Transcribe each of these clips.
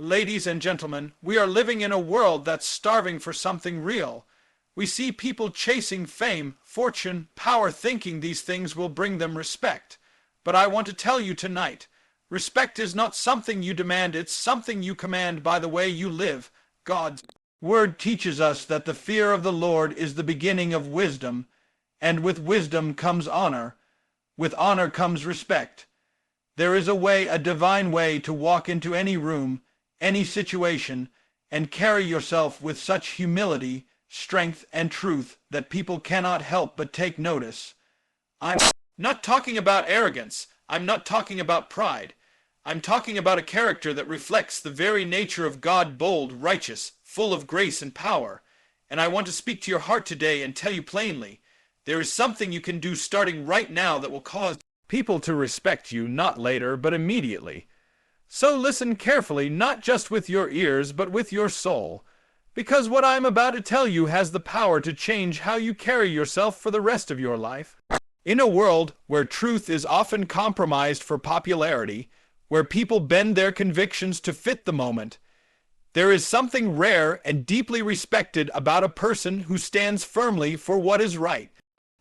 Ladies and gentlemen, we are living in a world that's starving for something real. We see people chasing fame, fortune, power, thinking these things will bring them respect. But I want to tell you tonight, respect is not something you demand, it's something you command by the way you live. God's word teaches us that the fear of the Lord is the beginning of wisdom, and with wisdom comes honor. With honor comes respect. There is a way, a divine way, to walk into any room, any situation, and carry yourself with such humility, strength, and truth that people cannot help but take notice. I'm not talking about arrogance. I'm not talking about pride. I'm talking about a character that reflects the very nature of God, bold, righteous, full of grace and power. And I want to speak to your heart today and tell you plainly, there is something you can do starting right now that will cause people to respect you, not later, but immediately. So listen carefully, not just with your ears, but with your soul, because what I am about to tell you has the power to change how you carry yourself for the rest of your life. In a world where truth is often compromised for popularity, where people bend their convictions to fit the moment, there is something rare and deeply respected about a person who stands firmly for what is right.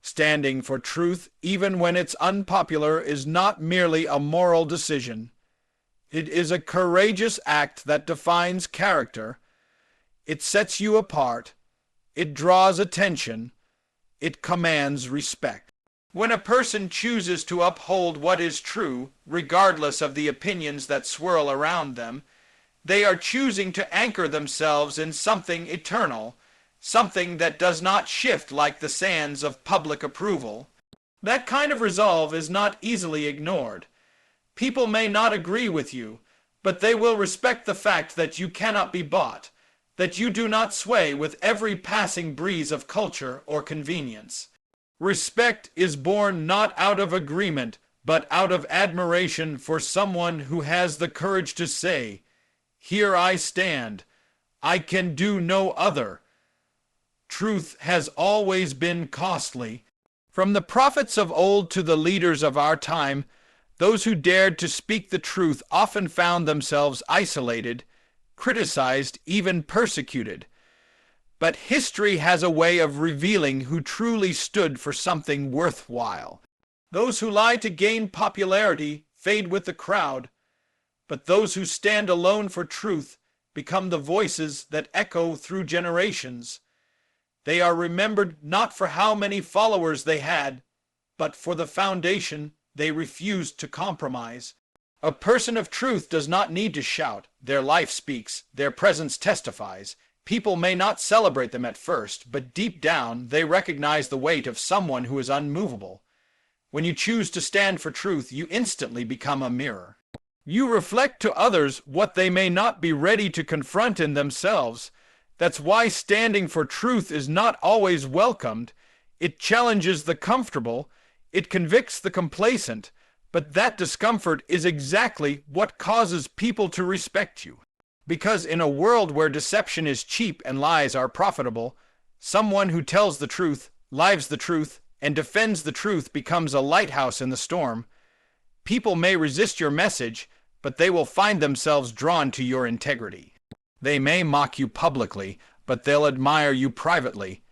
Standing for truth, even when it's unpopular, is not merely a moral decision. It is a courageous act that defines character. It sets you apart. It draws attention. It commands respect. When a person chooses to uphold what is true, regardless of the opinions that swirl around them, they are choosing to anchor themselves in something eternal, something that does not shift like the sands of public approval. That kind of resolve is not easily ignored. People may not agree with you, but they will respect the fact that you cannot be bought, that you do not sway with every passing breeze of culture or convenience. Respect is born not out of agreement, but out of admiration for someone who has the courage to say, "Here I stand. I can do no other." Truth has always been costly. From the prophets of old to the leaders of our time, those who dared to speak the truth often found themselves isolated, criticized, even persecuted. But history has a way of revealing who truly stood for something worthwhile. Those who lie to gain popularity fade with the crowd, but those who stand alone for truth become the voices that echo through generations. They are remembered not for how many followers they had, but for the foundation they refused to compromise. A person of truth does not need to shout. Their life speaks. Their presence testifies. People may not celebrate them at first, but deep down they recognize the weight of someone who is unmovable. When you choose to stand for truth, you instantly become a mirror. You reflect to others what they may not be ready to confront in themselves. That's why standing for truth is not always welcomed. It challenges the comfortable. It convicts the complacent. But that discomfort is exactly what causes people to respect you. Because in a world where deception is cheap and lies are profitable, someone who tells the truth, lives the truth, and defends the truth becomes a lighthouse in the storm. People may resist your message, but they will find themselves drawn to your integrity. They may mock you publicly, but they'll admire you privately.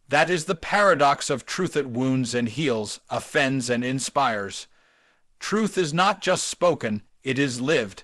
That is the paradox of truth. It wounds and heals, offends and inspires. Truth is not just spoken, it is lived.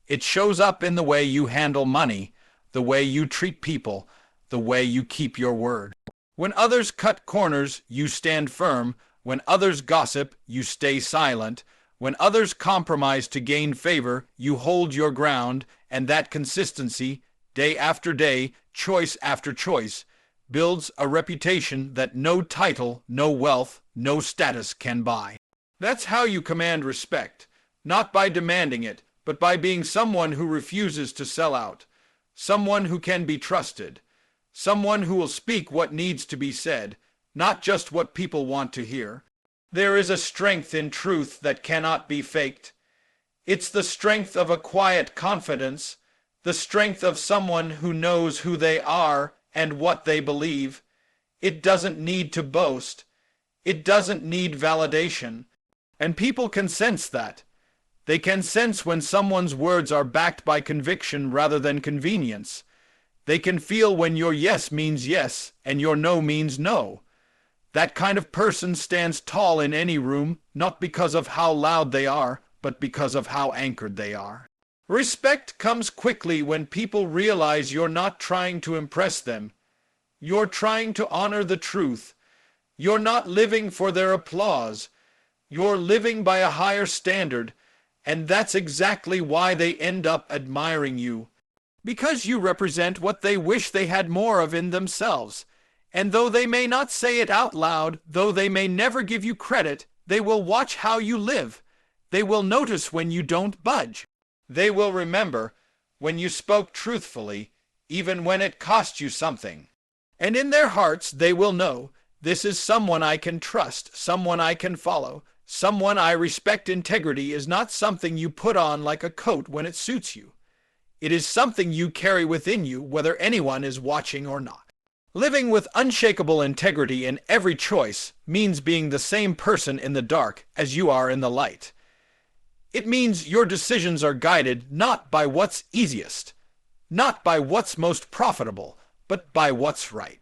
It shows up in the way you handle money, the way you treat people, the way you keep your word. When others cut corners, you stand firm. When others gossip, you stay silent. When others compromise to gain favor, you hold your ground, and that consistency, day after day, choice after choice, builds a reputation that no title, no wealth, no status can buy. That's how you command respect, not by demanding it, but by being someone who refuses to sell out, someone who can be trusted, someone who will speak what needs to be said, not just what people want to hear. There is a strength in truth that cannot be faked. It's the strength of a quiet confidence, the strength of someone who knows who they are and what they believe. It doesn't need to boast. It doesn't need validation. And people can sense that. They can sense when someone's words are backed by conviction rather than convenience. They can feel when your yes means yes and your no means no. That kind of person stands tall in any room, not because of how loud they are, but because of how anchored they are. Respect comes quickly when people realize you're not trying to impress them. You're trying to honor the truth. You're not living for their applause. You're living by a higher standard, and that's exactly why they end up admiring you. Because you represent what they wish they had more of in themselves. And though they may not say it out loud, though they may never give you credit, they will watch how you live. They will notice when you don't budge. They will remember when you spoke truthfully, even when it cost you something. And in their hearts they will know, this is someone I can trust, someone I can follow, someone I respect. Integrity is not something you put on like a coat when it suits you. It is something you carry within you, whether anyone is watching or not. Living with unshakable integrity in every choice means being the same person in the dark as you are in the light. It means your decisions are guided not by what's easiest, not by what's most profitable, but by what's right.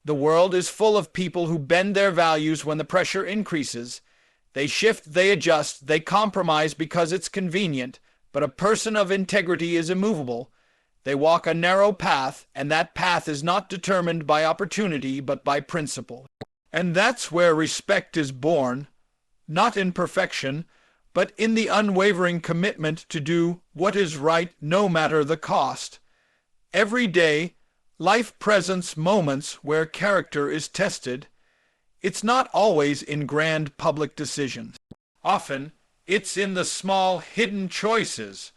The world is full of people who bend their values when the pressure increases. They shift, they adjust, they compromise because it's convenient, but a person of integrity is immovable. They walk a narrow path, and that path is not determined by opportunity, but by principle. And that's where respect is born, not in perfection, but in the unwavering commitment to do what is right no matter the cost. Every day, life presents moments where character is tested. It's not always in grand public decisions. Often, it's in the small hidden choices,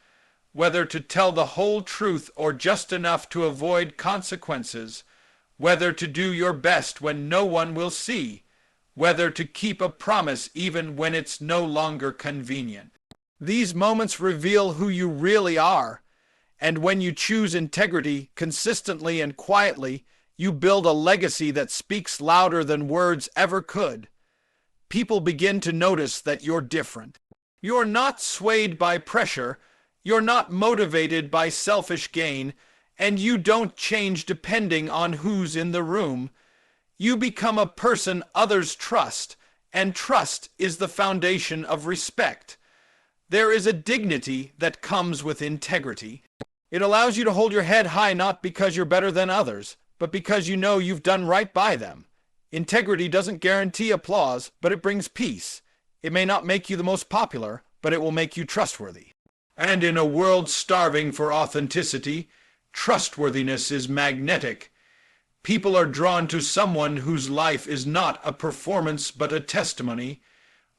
whether to tell the whole truth or just enough to avoid consequences, whether to do your best when no one will see, whether to keep a promise even when it's no longer convenient. These moments reveal who you really are, and when you choose integrity consistently and quietly, you build a legacy that speaks louder than words ever could. People begin to notice that you're different. You're not swayed by pressure, you're not motivated by selfish gain, and you don't change depending on who's in the room. You become a person others trust, and trust is the foundation of respect. There is a dignity that comes with integrity. It allows you to hold your head high not because you're better than others, but because you know you've done right by them. Integrity doesn't guarantee applause, but it brings peace. It may not make you the most popular, but it will make you trustworthy. And in a world starving for authenticity, trustworthiness is magnetic. People are drawn to someone whose life is not a performance but a testimony.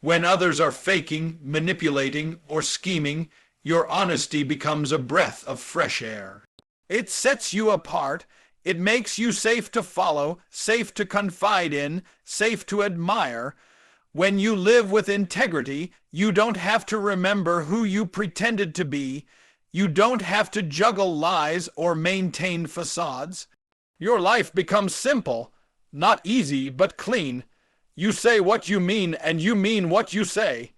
When others are faking, manipulating, or scheming, your honesty becomes a breath of fresh air. It sets you apart. It makes you safe to follow, safe to confide in, safe to admire. When you live with integrity, you don't have to remember who you pretended to be. You don't have to juggle lies or maintain facades. Your life becomes simple, not easy, but clean. You say what you mean, and you mean what you say.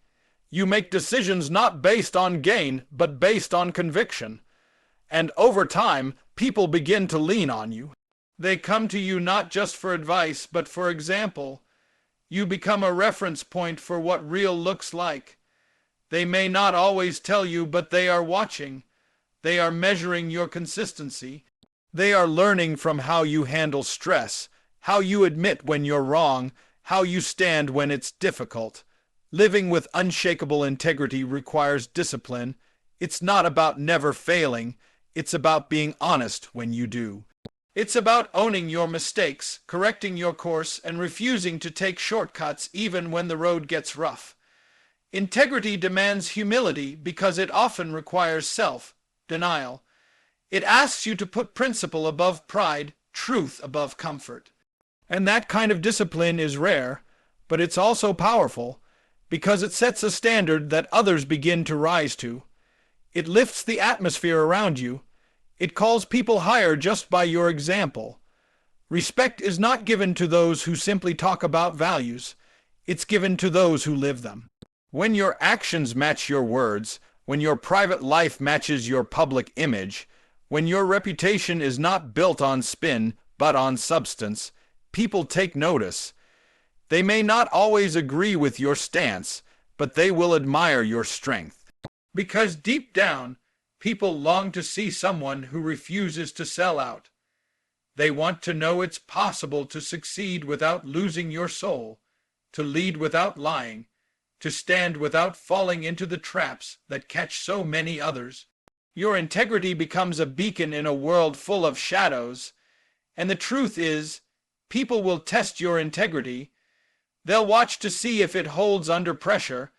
You make decisions not based on gain, but based on conviction. And over time, people begin to lean on you. They come to you not just for advice, but for example. You become a reference point for what real looks like. They may not always tell you, but they are watching. They are measuring your consistency. They are learning from how you handle stress, how you admit when you're wrong, how you stand when it's difficult. Living with unshakable integrity requires discipline. It's not about never failing. It's about being honest when you do. It's about owning your mistakes, correcting your course, and refusing to take shortcuts even when the road gets rough. Integrity demands humility because it often requires self-denial. It asks you to put principle above pride, truth above comfort. And that kind of discipline is rare, but it's also powerful because it sets a standard that others begin to rise to. It lifts the atmosphere around you. It calls people higher just by your example. Respect is not given to those who simply talk about values. It's given to those who live them. When your actions match your words, when your private life matches your public image, when your reputation is not built on spin but on substance, people take notice. They may not always agree with your stance, but they will admire your strength. Because deep down, people long to see someone who refuses to sell out. They want to know it's possible to succeed without losing your soul, to lead without lying, to stand without falling into the traps that catch so many others. Your integrity becomes a beacon in a world full of shadows, and the truth is, people will test your integrity. They'll watch to see if it holds under pressure.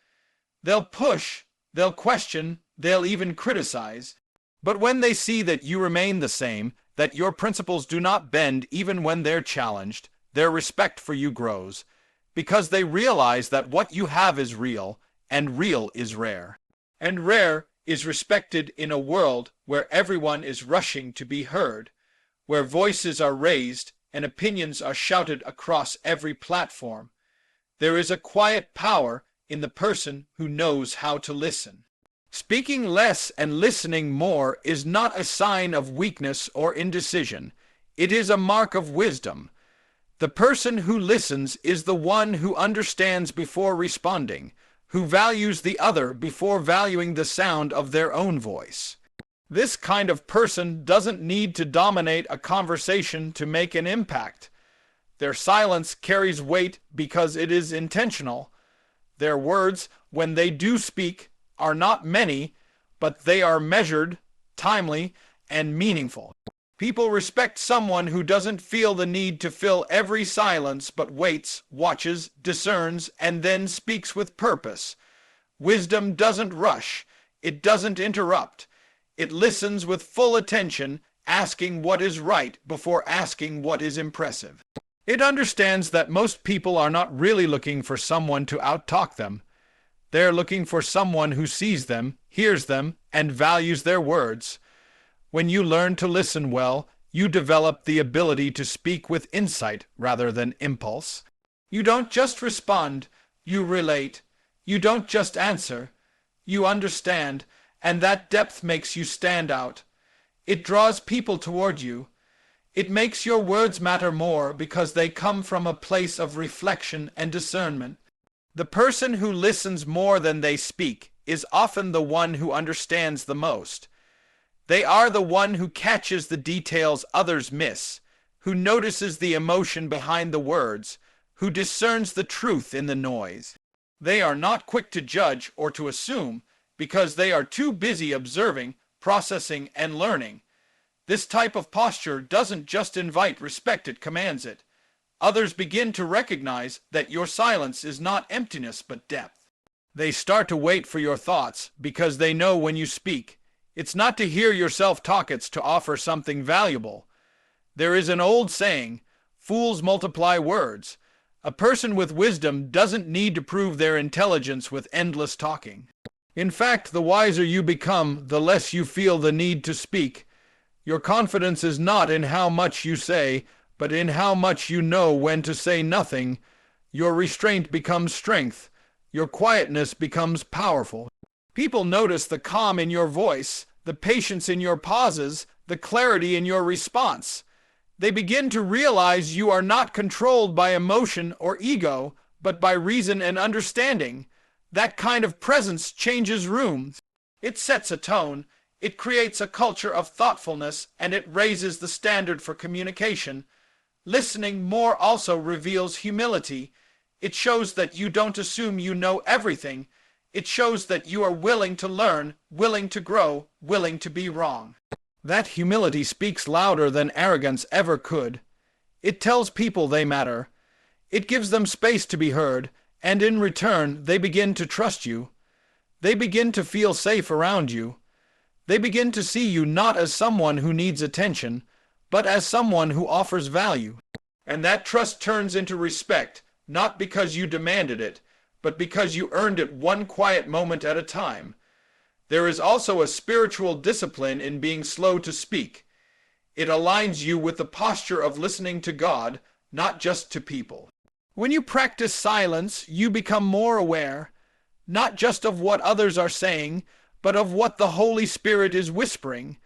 They'll push, they'll question, they'll even criticize. But when they see that you remain the same, that your principles do not bend even when they're challenged, their respect for you grows, because they realize that what you have is real, and real is rare. And rare is respected in a world where everyone is rushing to be heard, where voices are raised and opinions are shouted across every platform. There is a quiet power in the person who knows how to listen. Speaking less and listening more is not a sign of weakness or indecision. It is a mark of wisdom. The person who listens is the one who understands before responding, who values the other before valuing the sound of their own voice. This kind of person doesn't need to dominate a conversation to make an impact. Their silence carries weight because it is intentional. Their words, when they do speak, are not many, but they are measured, timely, and meaningful. People respect someone who doesn't feel the need to fill every silence but waits, watches, discerns, and then speaks with purpose. Wisdom doesn't rush. It doesn't interrupt. It listens with full attention, asking what is right before asking what is impressive. It understands that most people are not really looking for someone to outtalk them. They're looking for someone who sees them, hears them, and values their words. When you learn to listen well, you develop the ability to speak with insight rather than impulse. You don't just respond, you relate. You don't just answer, you understand, and that depth makes you stand out. It draws people toward you. It makes your words matter more because they come from a place of reflection and discernment. The person who listens more than they speak is often the one who understands the most. They are the one who catches the details others miss, who notices the emotion behind the words, who discerns the truth in the noise. They are not quick to judge or to assume because they are too busy observing, processing, and learning. This type of posture doesn't just invite respect, it commands it. Others begin to recognize that your silence is not emptiness but depth. They start to wait for your thoughts because they know when you speak. It's not to hear yourself talk, it's to offer something valuable. There is an old saying, fools multiply words. A person with wisdom doesn't need to prove their intelligence with endless talking. In fact, the wiser you become, the less you feel the need to speak. Your confidence is not in how much you say, but in how much you know when to say nothing. Your restraint becomes strength. Your quietness becomes powerful. People notice the calm in your voice, the patience in your pauses, the clarity in your response. They begin to realize you are not controlled by emotion or ego, but by reason and understanding. That kind of presence changes rooms. It sets a tone. It creates a culture of thoughtfulness, and it raises the standard for communication. Listening more also reveals humility. It shows that you don't assume you know everything. It shows that you are willing to learn, willing to grow, willing to be wrong. That humility speaks louder than arrogance ever could. It tells people they matter. It gives them space to be heard, and in return they begin to trust you. They begin to feel safe around you. They begin to see you not as someone who needs attention, but as someone who offers value. And that trust turns into respect, not because you demanded it, but because you earned it one quiet moment at a time. There is also a spiritual discipline in being slow to speak. It aligns you with the posture of listening to God, not just to people. When you practice silence, you become more aware, not just of what others are saying, but of what the Holy Spirit is whispering.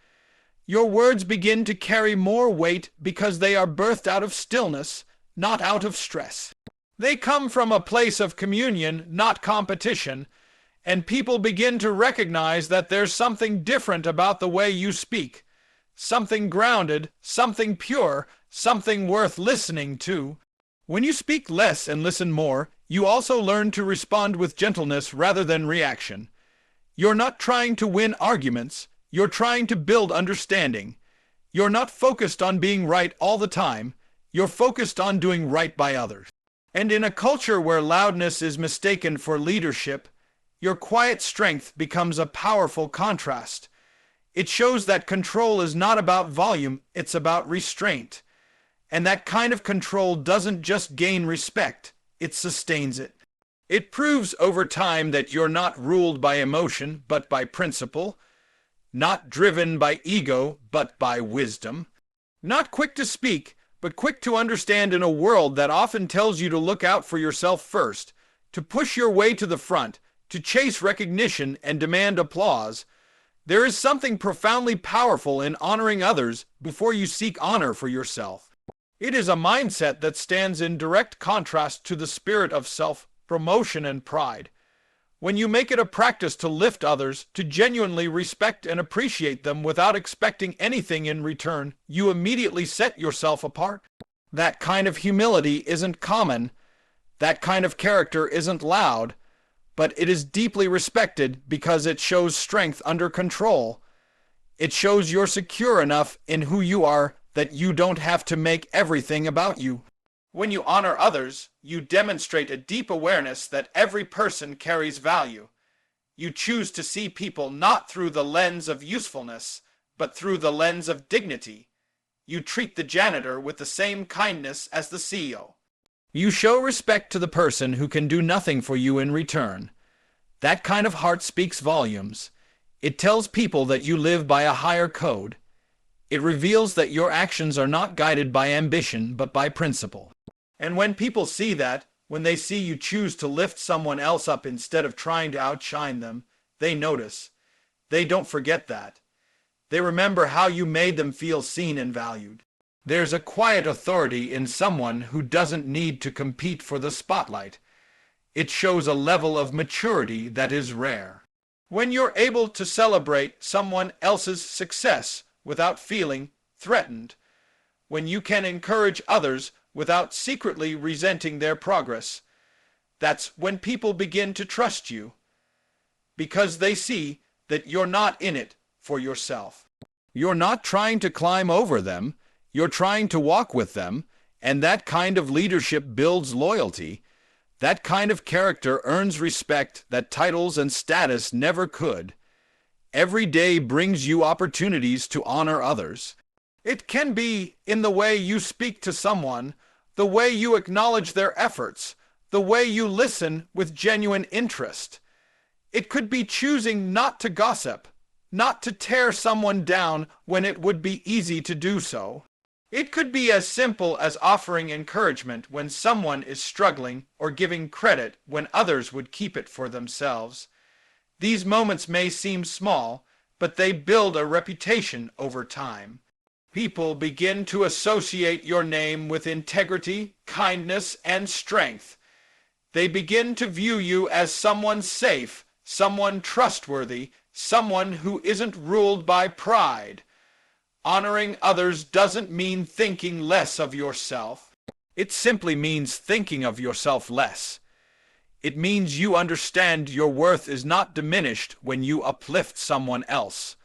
Your words begin to carry more weight because they are birthed out of stillness, not out of stress. They come from a place of communion, not competition, and people begin to recognize that there's something different about the way you speak, something grounded, something pure, something worth listening to. When you speak less and listen more, you also learn to respond with gentleness rather than reaction. You're not trying to win arguments, you're trying to build understanding. You're not focused on being right all the time, you're focused on doing right by others. And in a culture where loudness is mistaken for leadership, your quiet strength becomes a powerful contrast. It shows that control is not about volume, it's about restraint. And that kind of control doesn't just gain respect, it sustains it. It proves over time that you're not ruled by emotion, but by principle, not driven by ego, but by wisdom, not quick to speak, but quick to understand in a world that often tells you to look out for yourself first, to push your way to the front, to chase recognition and demand applause. There is something profoundly powerful in honoring others before you seek honor for yourself. It is a mindset that stands in direct contrast to the spirit of self-promotion and pride. When you make it a practice to lift others, to genuinely respect and appreciate them without expecting anything in return, you immediately set yourself apart. That kind of humility isn't common. That kind of character isn't loud, but it is deeply respected because it shows strength under control. It shows you're secure enough in who you are that you don't have to make everything about you. When you honor others, you demonstrate a deep awareness that every person carries value. You choose to see people not through the lens of usefulness, but through the lens of dignity. You treat the janitor with the same kindness as the CEO. You show respect to the person who can do nothing for you in return. That kind of heart speaks volumes. It tells people that you live by a higher code. It reveals that your actions are not guided by ambition, but by principle. And when people see that, when they see you choose to lift someone else up instead of trying to outshine them, they notice. They don't forget that. They remember how you made them feel seen and valued. There's a quiet authority in someone who doesn't need to compete for the spotlight. It shows a level of maturity that is rare. When you're able to celebrate someone else's success without feeling threatened, when you can encourage others without secretly resenting their progress, that's when people begin to trust you, because they see that you're not in it for yourself. You're not trying to climb over them, you're trying to walk with them, and that kind of leadership builds loyalty. That kind of character earns respect that titles and status never could. Every day brings you opportunities to honor others. It can be in the way you speak to someone, the way you acknowledge their efforts, the way you listen with genuine interest. It could be choosing not to gossip, not to tear someone down when it would be easy to do so. It could be as simple as offering encouragement when someone is struggling or giving credit when others would keep it for themselves. These moments may seem small, but they build a reputation over time. People begin to associate your name with integrity, kindness, and strength. They begin to view you as someone safe, someone trustworthy, someone who isn't ruled by pride. Honoring others doesn't mean thinking less of yourself. It simply means thinking of yourself less. It means you understand your worth is not diminished when you uplift someone else.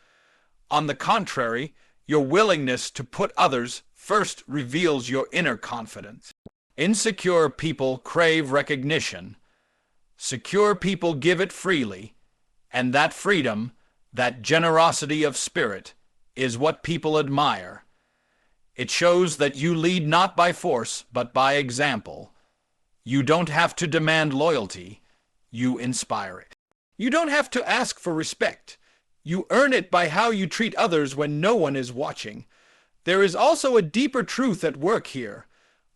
On the contrary, your willingness to put others first reveals your inner confidence. Insecure people crave recognition. Secure people give it freely, and that freedom, that generosity of spirit, is what people admire. It shows that you lead not by force, but by example. You don't have to demand loyalty, you inspire it. You don't have to ask for respect. You earn it by how you treat others when no one is watching. There is also a deeper truth at work here.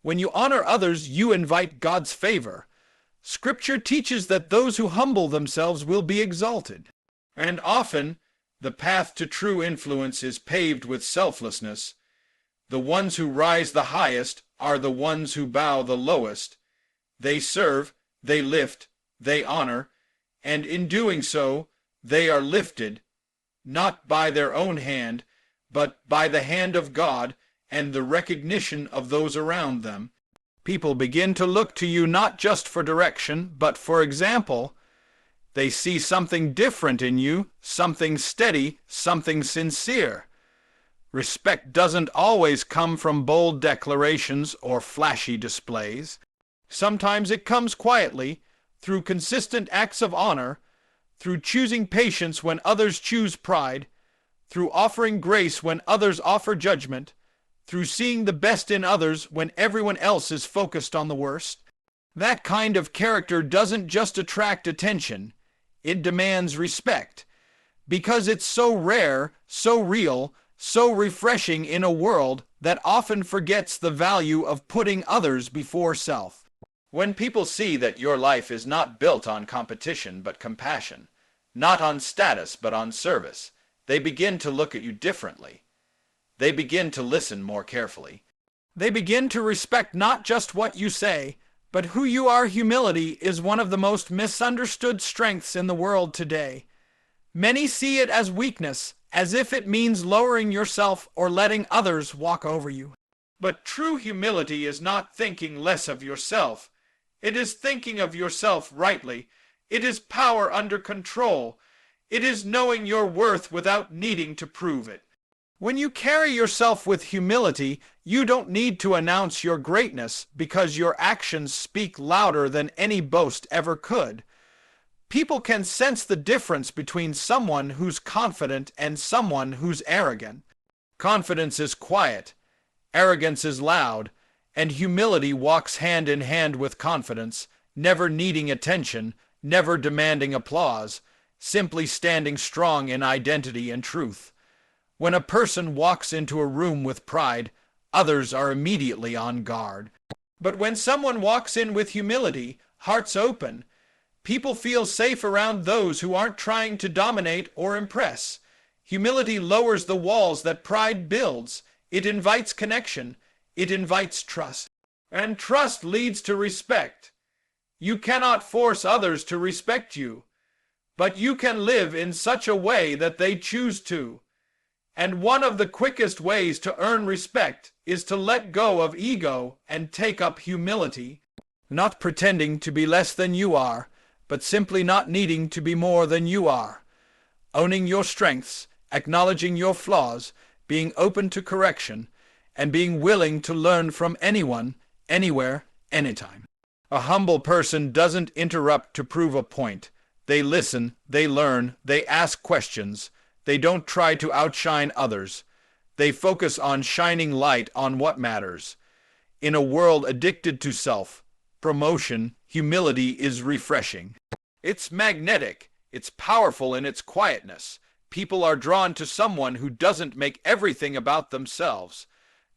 When you honor others, you invite God's favor. Scripture teaches that those who humble themselves will be exalted. And often, the path to true influence is paved with selflessness. The ones who rise the highest are the ones who bow the lowest. They serve, they lift, they honor, and in doing so, they are lifted, not by their own hand, but by the hand of God and the recognition of those around them. People begin to look to you not just for direction, but for example. They see something different in you, something steady, something sincere. Respect doesn't always come from bold declarations or flashy displays. Sometimes it comes quietly, through consistent acts of honor, through choosing patience when others choose pride, through offering grace when others offer judgment, through seeing the best in others when everyone else is focused on the worst. That kind of character doesn't just attract attention, it demands respect, because it's so rare, so real, so refreshing in a world that often forgets the value of putting others before self. When people see that your life is not built on competition but compassion, not on status but on service, they begin to look at you differently. They begin to listen more carefully. They begin to respect not just what you say, but who you are. Humility is one of the most misunderstood strengths in the world today. Many see it as weakness, as if it means lowering yourself or letting others walk over you. But true humility is not thinking less of yourself. It is thinking of yourself rightly. It is power under control. It is knowing your worth without needing to prove it. When you carry yourself with humility, you don't need to announce your greatness because your actions speak louder than any boast ever could. People can sense the difference between someone who's confident and someone who's arrogant. Confidence is quiet, arrogance is loud, and humility walks hand in hand with confidence, never needing attention, never demanding applause, simply standing strong in identity and truth. When a person walks into a room with pride, others are immediately on guard. But when someone walks in with humility, hearts open, people feel safe around those who aren't trying to dominate or impress. Humility lowers the walls that pride builds. It invites connection. It invites trust. And trust leads to respect. You cannot force others to respect you, but you can live in such a way that they choose to. And one of the quickest ways to earn respect is to let go of ego and take up humility, not pretending to be less than you are, but simply not needing to be more than you are. Owning your strengths, acknowledging your flaws, being open to correction, and being willing to learn from anyone, anywhere, anytime. A humble person doesn't interrupt to prove a point. They listen, they learn, they ask questions. They don't try to outshine others. They focus on shining light on what matters. In a world addicted to self-promotion, humility is refreshing. It's magnetic. It's powerful in its quietness. People are drawn to someone who doesn't make everything about themselves.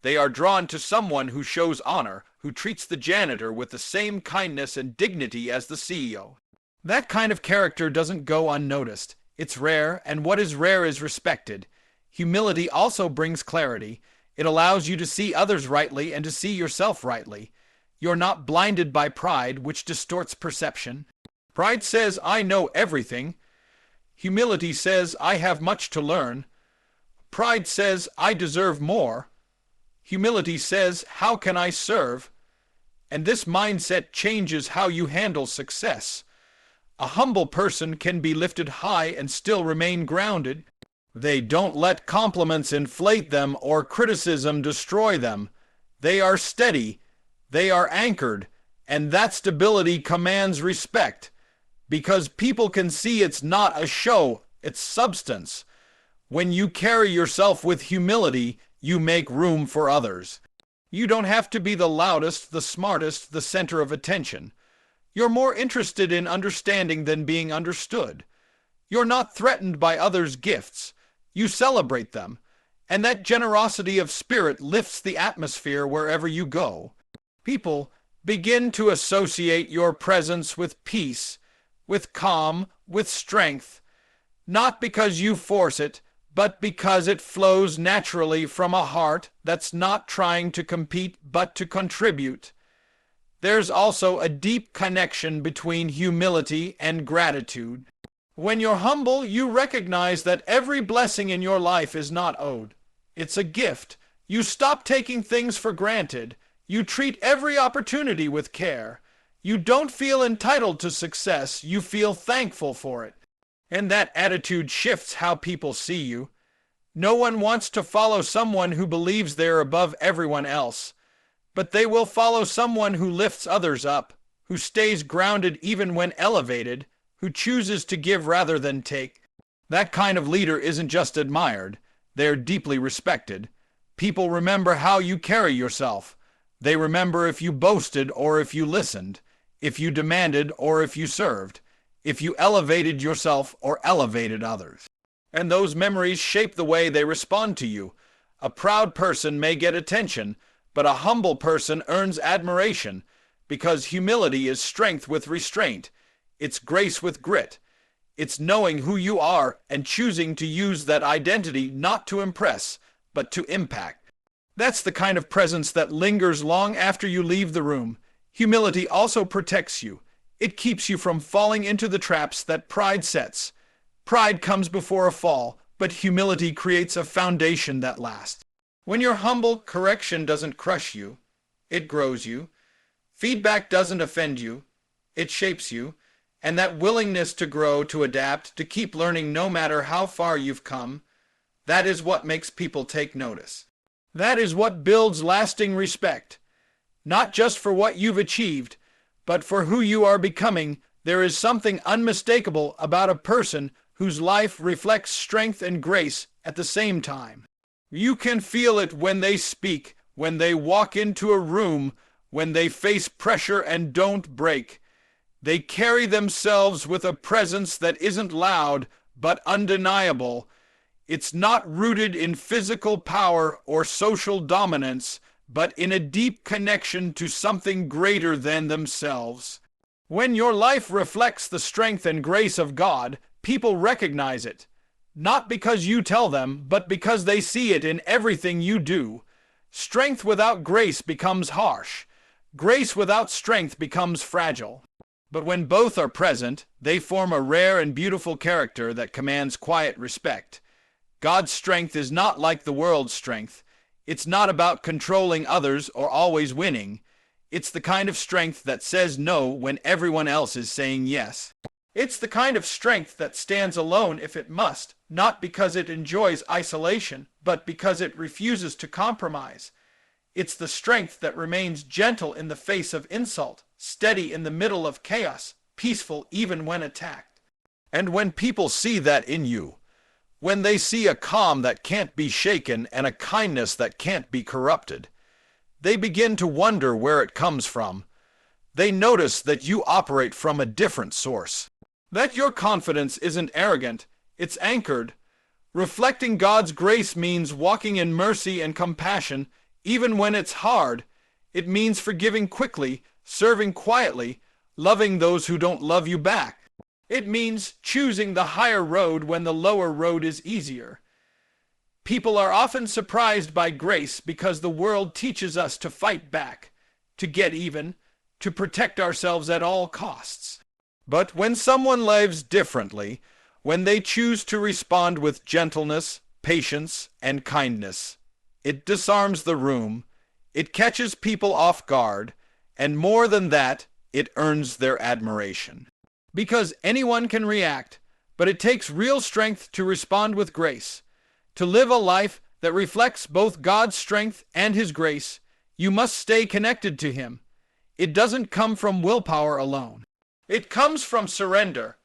They are drawn to someone who shows honor, who treats the janitor with the same kindness and dignity as the CEO. That kind of character doesn't go unnoticed. It's rare, and what is rare is respected. Humility also brings clarity. It allows you to see others rightly and to see yourself rightly. You're not blinded by pride, which distorts perception. Pride says, I know everything. Humility says, I have much to learn. Pride says, I deserve more. Humility says, how can I serve? And this mindset changes how you handle success. A humble person can be lifted high and still remain grounded. They don't let compliments inflate them or criticism destroy them. They are steady. They are anchored. And that stability commands respect, because people can see it's not a show, it's substance. When you carry yourself with humility, you make room for others. You don't have to be the loudest, the smartest, the center of attention. You're more interested in understanding than being understood. You're not threatened by others' gifts. You celebrate them. And that generosity of spirit lifts the atmosphere wherever you go. People begin to associate your presence with peace, with calm, with strength. not because you force it, but because it flows naturally from a heart that's not trying to compete but to contribute. There's also a deep connection between humility and gratitude. When you're humble, you recognize that every blessing in your life is not owed. It's a gift. You stop taking things for granted. You treat every opportunity with care. You don't feel entitled to success. You feel thankful for it. And that attitude shifts how people see you. No one wants to follow someone who believes they're above everyone else, but they will follow someone who lifts others up, who stays grounded even when elevated, who chooses to give rather than take. That kind of leader isn't just admired, they're deeply respected. People remember how you carry yourself. They remember if you boasted or if you listened, if you demanded or if you served, if you elevated yourself or elevated others. And those memories shape the way they respond to you. A proud person may get attention, but a humble person earns admiration, because humility is strength with restraint. It's grace with grit. It's knowing who you are and choosing to use that identity not to impress, but to impact. That's the kind of presence that lingers long after you leave the room. Humility also protects you. It keeps you from falling into the traps that pride sets. Pride comes before a fall, but humility creates a foundation that lasts. When you're humble, correction doesn't crush you. It grows you. Feedback doesn't offend you. It shapes you. And that willingness to grow, to adapt, to keep learning no matter how far you've come, that is what makes people take notice. That is what builds lasting respect. Not just for what you've achieved, but for who you are becoming. There is something unmistakable about a person whose life reflects strength and grace at the same time. You can feel it when they speak, when they walk into a room, when they face pressure and don't break. They carry themselves with a presence that isn't loud, but undeniable. It's not rooted in physical power or social dominance, but in a deep connection to something greater than themselves. When your life reflects the strength and grace of God, people recognize it, not because you tell them, but because they see it in everything you do. Strength without grace becomes harsh. Grace without strength becomes fragile. But when both are present, they form a rare and beautiful character that commands quiet respect. God's strength is not like the world's strength. It's not about controlling others or always winning. It's the kind of strength that says no when everyone else is saying yes. It's the kind of strength that stands alone if it must, not because it enjoys isolation, but because it refuses to compromise. It's the strength that remains gentle in the face of insult, steady in the middle of chaos, peaceful even when attacked. And when people see that in you, when they see a calm that can't be shaken and a kindness that can't be corrupted, they begin to wonder where it comes from. They notice that you operate from a different source. That your confidence isn't arrogant, it's anchored. Reflecting God's grace means walking in mercy and compassion, even when it's hard. It means forgiving quickly, serving quietly, loving those who don't love you back. It means choosing the higher road when the lower road is easier. People are often surprised by grace because the world teaches us to fight back, to get even, to protect ourselves at all costs. But when someone lives differently, when they choose to respond with gentleness, patience, and kindness, it disarms the room, it catches people off guard, and more than that, it earns their admiration. Because anyone can react, but it takes real strength to respond with grace. To live a life that reflects both God's strength and His grace, you must stay connected to Him. It doesn't come from willpower alone. It comes from surrender.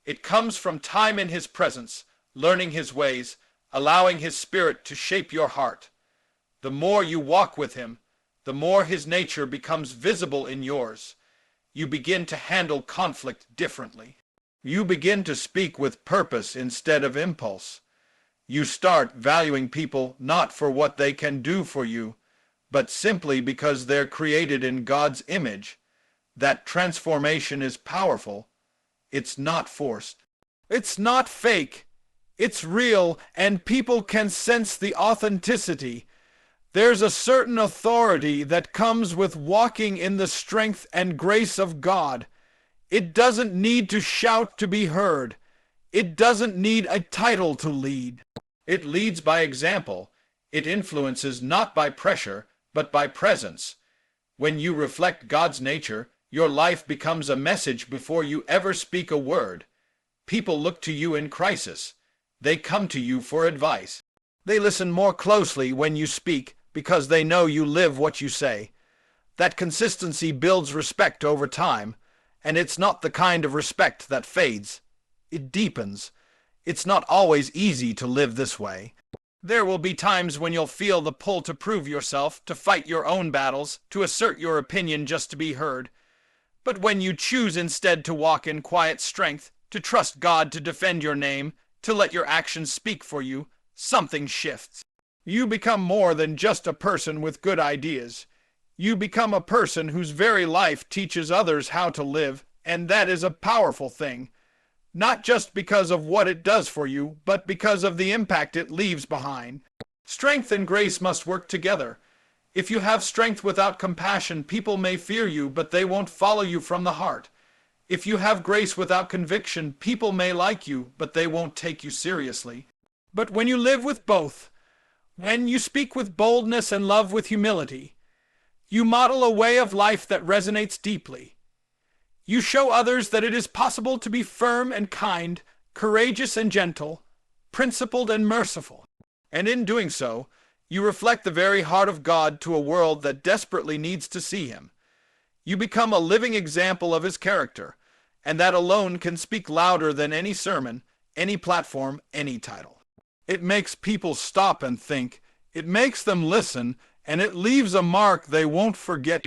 It comes from time in His presence, learning His ways, allowing His Spirit to shape your heart. The more you walk with Him, the more His nature becomes visible in yours. You begin to handle conflict differently. You begin to speak with purpose instead of impulse. You start valuing people not for what they can do for you, but simply because they're created in God's image. That transformation is powerful. It's not forced. It's not fake. It's real, and people can sense the authenticity. There's a certain authority that comes with walking in the strength and grace of God. It doesn't need to shout to be heard. It doesn't need a title to lead. It leads by example. It influences not by pressure, but by presence. When you reflect God's nature, your life becomes a message before you ever speak a word. People look to you in crisis. They come to you for advice. They listen more closely when you speak because they know you live what you say. That consistency builds respect over time, and it's not the kind of respect that fades. It deepens. It's not always easy to live this way. There will be times when you'll feel the pull to prove yourself, to fight your own battles, to assert your opinion just to be heard. But when you choose instead to walk in quiet strength, to trust God to defend your name, to let your actions speak for you, something shifts. You become more than just a person with good ideas. You become a person whose very life teaches others how to live, and that is a powerful thing. Not just because of what it does for you, but because of the impact it leaves behind. Strength and grace must work together. If you have strength without compassion, people may fear you, but they won't follow you from the heart. If you have grace without conviction, people may like you, but they won't take you seriously. But when you live with both, when you speak with boldness and love with humility, you model a way of life that resonates deeply. You show others that it is possible to be firm and kind, courageous and gentle, principled and merciful. And in doing so, you reflect the very heart of God to a world that desperately needs to see him. You become a living example of his character, and that alone can speak louder than any sermon, any platform, any title. It makes people stop and think. It makes them listen, and it leaves a mark they won't forget.